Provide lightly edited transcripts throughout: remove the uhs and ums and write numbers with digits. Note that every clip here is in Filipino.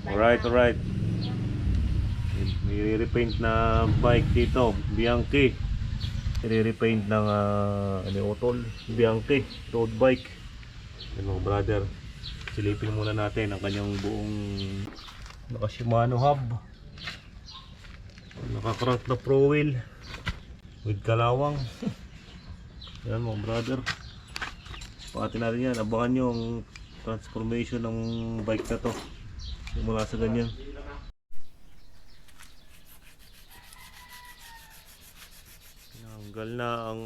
Alright, alright. May repaint na bike dito, Bianchi. I-repaint ng Otol, Bianchi road bike. Yan mga brother, silipin muna natin ang kanyang buong naka Shimano hub, naka-crank na pro wheel with kalawang. Yan mga brother, pati natin yan. Abangan nyo ang transformation ng bike na to mula sa ganyan. Tinanggal na ang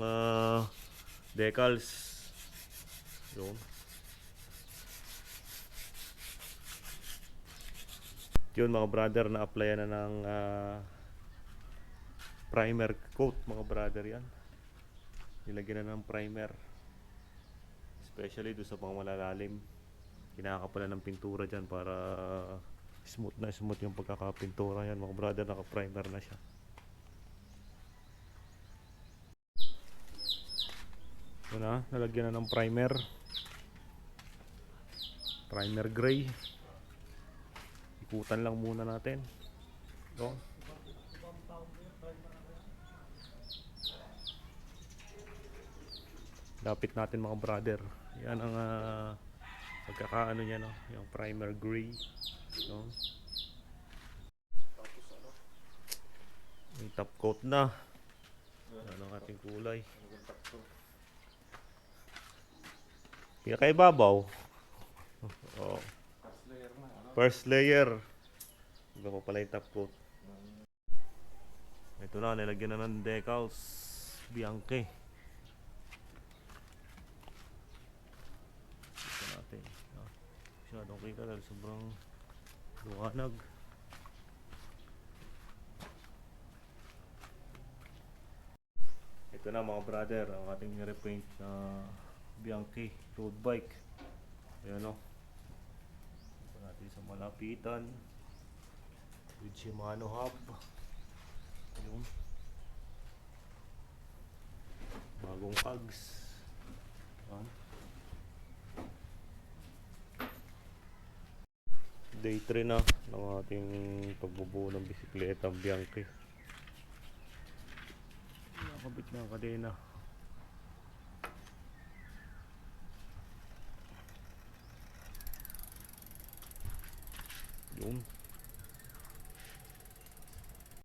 decals. Yun. Yun mga brother, na-applyan na ng primer coat mga brother yan. Nilagyan na ng primer. Especially doon sa mga malalalim. Kinakapalan ng pintura dyan para smooth na smooth yung pagkakapintura yan mga brother. Naka-primer na siya. Ito na, nalagyan na ng primer. Primer gray. Ikutan lang muna natin. Ito. Lapit natin mga brother. Yan ang pagkakaano niya, no? Yung primer gray, no? Yung top coat na. Yan ang ating kulay. Pinakaibabaw. Oh. First layer. Iba pa pala yung top coat. Ito na, nilagyan na ng decals Bianchi. Ito natin. Masyadong kita dahil sobrang luwanag. Ito na mga brother, ang ating repaint na Bianchi road bike. Ayan o. Ito natin sa malapitan with Shimano hub. Ayun. Bagong Uggs. Ayan. Day 3 na ng ating pagbubuo ng bisikleta Bianchi. Nakabit na ang kadena. Yun.